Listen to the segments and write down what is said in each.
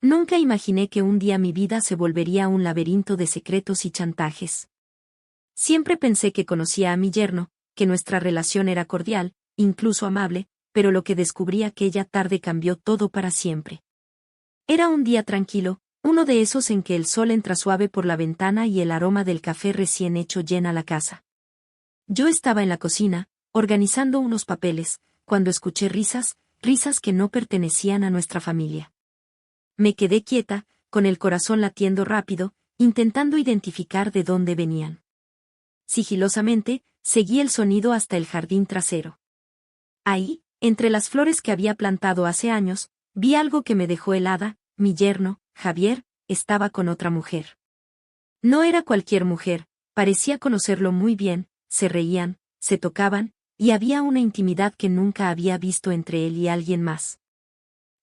Nunca imaginé que un día mi vida se volvería un laberinto de secretos y chantajes. Siempre pensé que conocía a mi yerno, que nuestra relación era cordial, incluso amable, pero lo que descubrí aquella tarde cambió todo para siempre. Era un día tranquilo, uno de esos en que el sol entra suave por la ventana y el aroma del café recién hecho llena la casa. Yo estaba en la cocina, organizando unos papeles, cuando escuché risas que no pertenecían a nuestra familia. Me quedé quieta, con el corazón latiendo rápido, intentando identificar de dónde venían. Sigilosamente, seguí el sonido hasta el jardín trasero. Ahí, entre las flores que había plantado hace años, vi algo que me dejó helada. Mi yerno, Javier, estaba con otra mujer. No era cualquier mujer, parecía conocerlo muy bien, se reían, se tocaban, y había una intimidad que nunca había visto entre él y alguien más.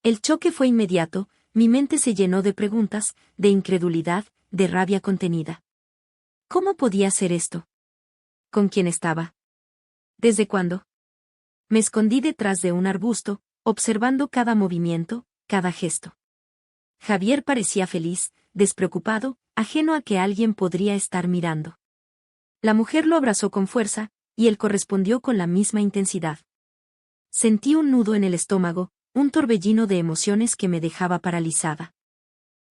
El choque fue inmediato, mi mente se llenó de preguntas, de incredulidad, de rabia contenida. ¿Cómo podía ser esto? ¿Con quién estaba? ¿Desde cuándo? Me escondí detrás de un arbusto, observando cada movimiento, cada gesto. Javier parecía feliz, despreocupado, ajeno a que alguien podría estar mirando. La mujer lo abrazó con fuerza, y él correspondió con la misma intensidad. Sentí un nudo en el estómago, un torbellino de emociones que me dejaba paralizada.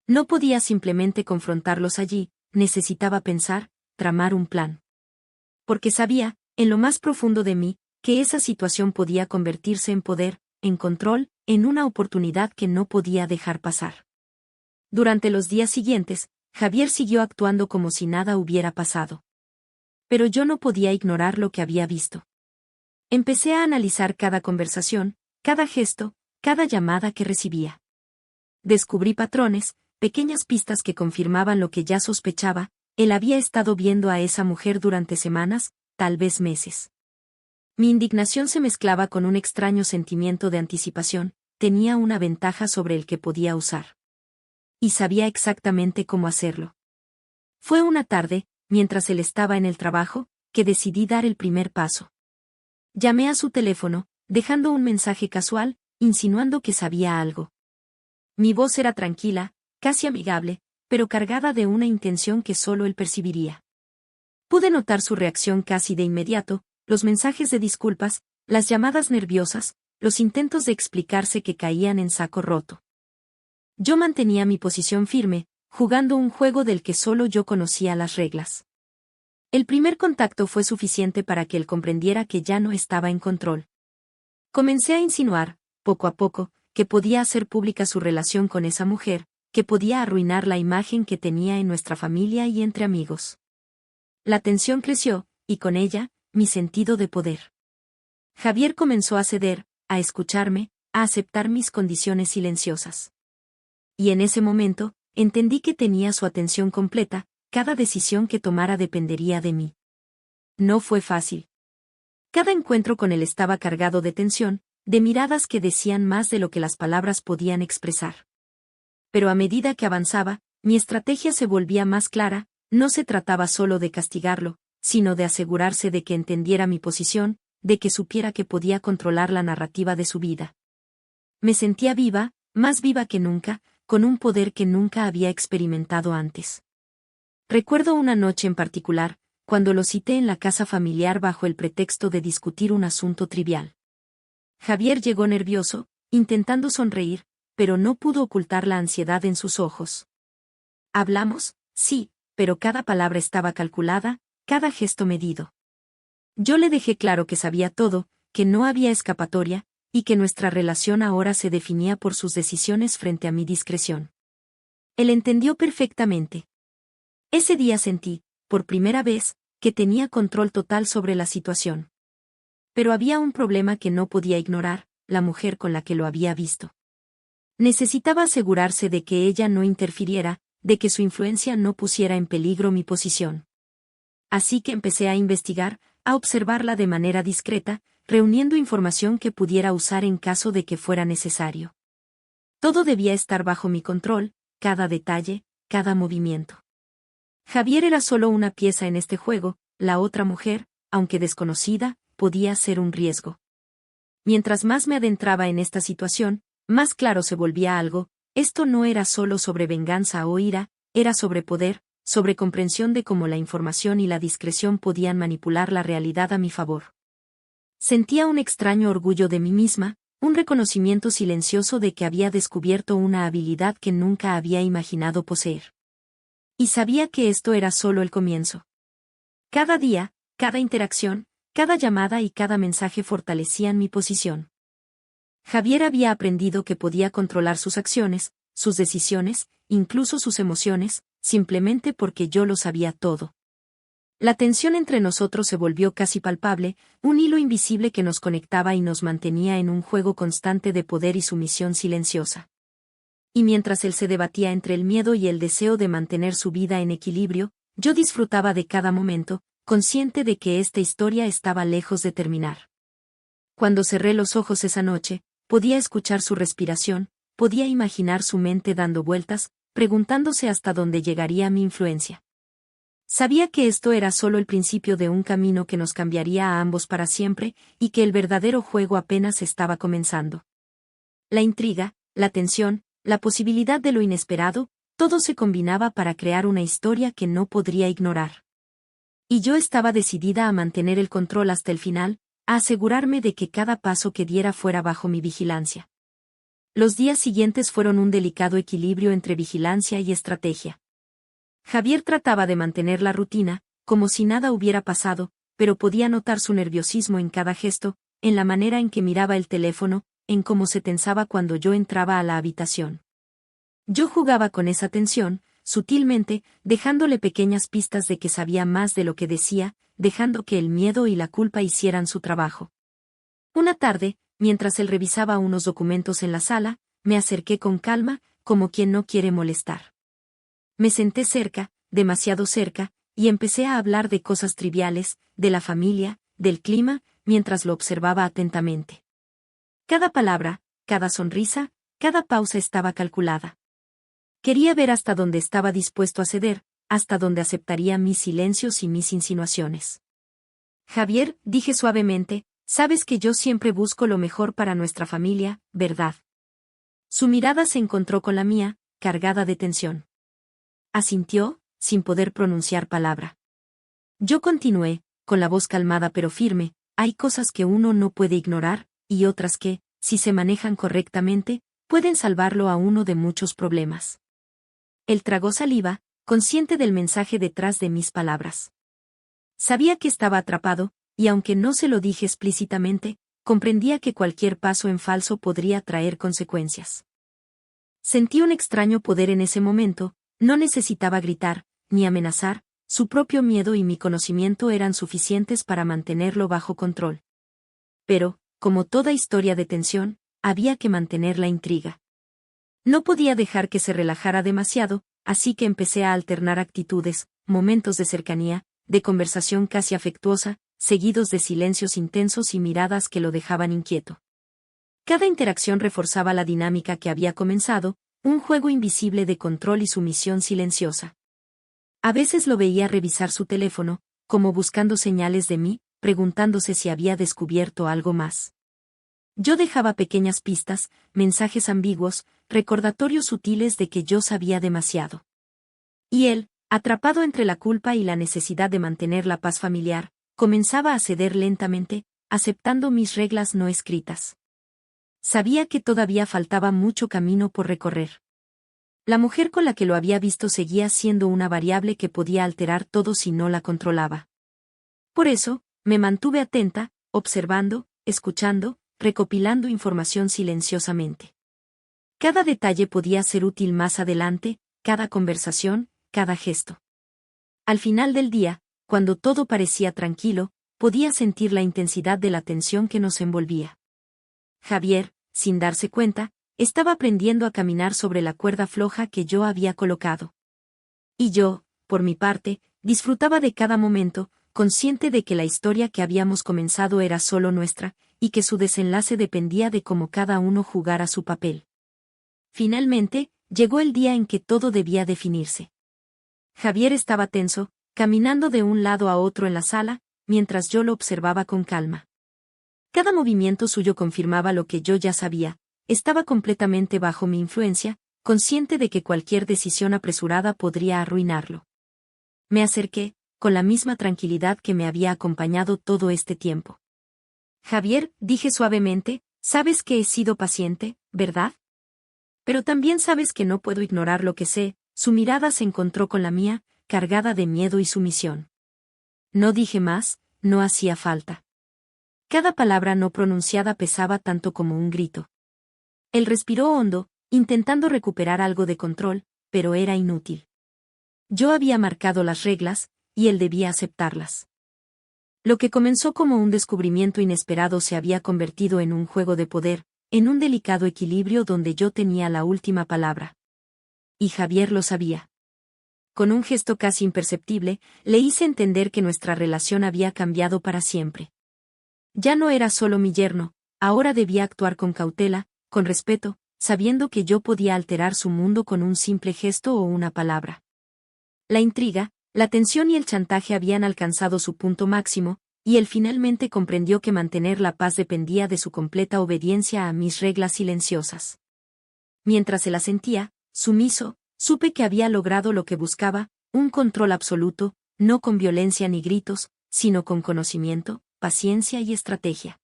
No podía simplemente confrontarlos allí, necesitaba pensar, tramar un plan. Porque sabía, en lo más profundo de mí, que esa situación podía convertirse en poder, en control, en una oportunidad que no podía dejar pasar. Durante los días siguientes, Javier siguió actuando como si nada hubiera pasado. Pero yo no podía ignorar lo que había visto. Empecé a analizar cada conversación, cada gesto, cada llamada que recibía. Descubrí patrones, pequeñas pistas que confirmaban lo que ya sospechaba. Él había estado viendo a esa mujer durante semanas, tal vez meses. Mi indignación se mezclaba con un extraño sentimiento de anticipación. Tenía una ventaja sobre el que podía usar. Y sabía exactamente cómo hacerlo. Fue una tarde, mientras él estaba en el trabajo, que decidí dar el primer paso. Llamé a su teléfono, dejando un mensaje casual, insinuando que sabía algo. Mi voz era tranquila, casi amigable, pero cargada de una intención que solo él percibiría. Pude notar su reacción casi de inmediato, los mensajes de disculpas, las llamadas nerviosas, los intentos de explicarse que caían en saco roto. Yo mantenía mi posición firme, jugando un juego del que solo yo conocía las reglas. El primer contacto fue suficiente para que él comprendiera que ya no estaba en control. Comencé a insinuar, poco a poco, que podía hacer pública su relación con esa mujer, que podía arruinar la imagen que tenía en nuestra familia y entre amigos. La tensión creció, y con ella, mi sentido de poder. Javier comenzó a ceder, a escucharme, a aceptar mis condiciones silenciosas. Y en ese momento, entendí que tenía su atención completa, cada decisión que tomara dependería de mí. No fue fácil. Cada encuentro con él estaba cargado de tensión, de miradas que decían más de lo que las palabras podían expresar. Pero a medida que avanzaba, mi estrategia se volvía más clara. No se trataba solo de castigarlo, sino de asegurarse de que entendiera mi posición, de que supiera que podía controlar la narrativa de su vida. Me sentía viva, más viva que nunca, con un poder que nunca había experimentado antes. Recuerdo una noche en particular, cuando lo cité en la casa familiar bajo el pretexto de discutir un asunto trivial. Javier llegó nervioso, intentando sonreír, pero no pudo ocultar la ansiedad en sus ojos. Hablamos, sí, pero cada palabra estaba calculada, cada gesto medido. Yo le dejé claro que sabía todo, que no había escapatoria, y que nuestra relación ahora se definía por sus decisiones frente a mi discreción. Él entendió perfectamente. Ese día sentí, por primera vez, que tenía control total sobre la situación. Pero había un problema que no podía ignorar, la mujer con la que lo había visto. Necesitaba asegurarse de que ella no interfiriera, de que su influencia no pusiera en peligro mi posición. Así que empecé a investigar, a observarla de manera discreta, reuniendo información que pudiera usar en caso de que fuera necesario. Todo debía estar bajo mi control, cada detalle, cada movimiento. Javier era solo una pieza en este juego, la otra mujer, aunque desconocida, podía ser un riesgo. Mientras más me adentraba en esta situación, más claro se volvía algo, esto no era solo sobre venganza o ira, era sobre poder, sobre comprensión de cómo la información y la discreción podían manipular la realidad a mi favor. Sentía un extraño orgullo de mí misma, un reconocimiento silencioso de que había descubierto una habilidad que nunca había imaginado poseer. Y sabía que esto era solo el comienzo. Cada día, cada interacción, cada llamada y cada mensaje fortalecían mi posición. Javier había aprendido que podía controlar sus acciones, sus decisiones, incluso sus emociones, simplemente porque yo lo sabía todo. La tensión entre nosotros se volvió casi palpable, un hilo invisible que nos conectaba y nos mantenía en un juego constante de poder y sumisión silenciosa. Y mientras él se debatía entre el miedo y el deseo de mantener su vida en equilibrio, yo disfrutaba de cada momento, consciente de que esta historia estaba lejos de terminar. Cuando cerré los ojos esa noche, podía escuchar su respiración, podía imaginar su mente dando vueltas, preguntándose hasta dónde llegaría mi influencia. Sabía que esto era solo el principio de un camino que nos cambiaría a ambos para siempre, y que el verdadero juego apenas estaba comenzando. La intriga, la tensión, la posibilidad de lo inesperado, todo se combinaba para crear una historia que no podría ignorar. Y yo estaba decidida a mantener el control hasta el final, a asegurarme de que cada paso que diera fuera bajo mi vigilancia. Los días siguientes fueron un delicado equilibrio entre vigilancia y estrategia. Javier trataba de mantener la rutina, como si nada hubiera pasado, pero podía notar su nerviosismo en cada gesto, en la manera en que miraba el teléfono, en cómo se tensaba cuando yo entraba a la habitación. Yo jugaba con esa tensión, sutilmente, dejándole pequeñas pistas de que sabía más de lo que decía, dejando que el miedo y la culpa hicieran su trabajo. Una tarde, mientras él revisaba unos documentos en la sala, me acerqué con calma, como quien no quiere molestar. Me senté cerca, demasiado cerca, y empecé a hablar de cosas triviales, de la familia, del clima, mientras lo observaba atentamente. Cada palabra, cada sonrisa, cada pausa estaba calculada. Quería ver hasta dónde estaba dispuesto a ceder, hasta dónde aceptaría mis silencios y mis insinuaciones. Javier, dije suavemente, sabes que yo siempre busco lo mejor para nuestra familia, ¿verdad? Su mirada se encontró con la mía, cargada de tensión. Asintió, sin poder pronunciar palabra. Yo continué, con la voz calmada pero firme, hay cosas que uno no puede ignorar, y otras que, si se manejan correctamente, pueden salvarlo a uno de muchos problemas. Él tragó saliva, consciente del mensaje detrás de mis palabras. Sabía que estaba atrapado, y aunque no se lo dije explícitamente, comprendía que cualquier paso en falso podría traer consecuencias. Sentí un extraño poder en ese momento, no necesitaba gritar, ni amenazar, su propio miedo y mi conocimiento eran suficientes para mantenerlo bajo control. Pero, como toda historia de tensión, había que mantener la intriga. No podía dejar que se relajara demasiado, así que empecé a alternar actitudes, momentos de cercanía, de conversación casi afectuosa, seguidos de silencios intensos y miradas que lo dejaban inquieto. Cada interacción reforzaba la dinámica que había comenzado, un juego invisible de control y sumisión silenciosa. A veces lo veía revisar su teléfono, como buscando señales de mí, preguntándose si había descubierto algo más. Yo dejaba pequeñas pistas, mensajes ambiguos, recordatorios sutiles de que yo sabía demasiado. Y él, atrapado entre la culpa y la necesidad de mantener la paz familiar, comenzaba a ceder lentamente, aceptando mis reglas no escritas. Sabía que todavía faltaba mucho camino por recorrer. La mujer con la que lo había visto seguía siendo una variable que podía alterar todo si no la controlaba. Por eso, me mantuve atenta, observando, escuchando, recopilando información silenciosamente. Cada detalle podía ser útil más adelante, cada conversación, cada gesto. Al final del día, cuando todo parecía tranquilo, podía sentir la intensidad de la tensión que nos envolvía. Javier, sin darse cuenta, estaba aprendiendo a caminar sobre la cuerda floja que yo había colocado. Y yo, por mi parte, disfrutaba de cada momento, consciente de que la historia que habíamos comenzado era solo nuestra, y que su desenlace dependía de cómo cada uno jugara su papel. Finalmente, llegó el día en que todo debía definirse. Javier estaba tenso, caminando de un lado a otro en la sala, mientras yo lo observaba con calma. Cada movimiento suyo confirmaba lo que yo ya sabía, estaba completamente bajo mi influencia, consciente de que cualquier decisión apresurada podría arruinarlo. Me acerqué, con la misma tranquilidad que me había acompañado todo este tiempo. Javier, dije suavemente, sabes que he sido paciente, ¿verdad? Pero también sabes que no puedo ignorar lo que sé. Su mirada se encontró con la mía, cargada de miedo y sumisión. No dije más, no hacía falta. Cada palabra no pronunciada pesaba tanto como un grito. Él respiró hondo, intentando recuperar algo de control, pero era inútil. Yo había marcado las reglas, y él debía aceptarlas. Lo que comenzó como un descubrimiento inesperado se había convertido en un juego de poder, en un delicado equilibrio donde yo tenía la última palabra. Y Javier lo sabía. Con un gesto casi imperceptible, le hice entender que nuestra relación había cambiado para siempre. Ya no era solo mi yerno, ahora debía actuar con cautela, con respeto, sabiendo que yo podía alterar su mundo con un simple gesto o una palabra. La intriga, la tensión y el chantaje habían alcanzado su punto máximo, y él finalmente comprendió que mantener la paz dependía de su completa obediencia a mis reglas silenciosas. Mientras él asentía, sumiso, supe que había logrado lo que buscaba, un control absoluto, no con violencia ni gritos, sino con conocimiento, paciencia y estrategia.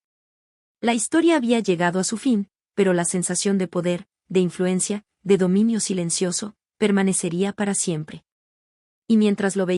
La historia había llegado a su fin, pero la sensación de poder, de influencia, de dominio silencioso, permanecería para siempre. Y mientras lo veía,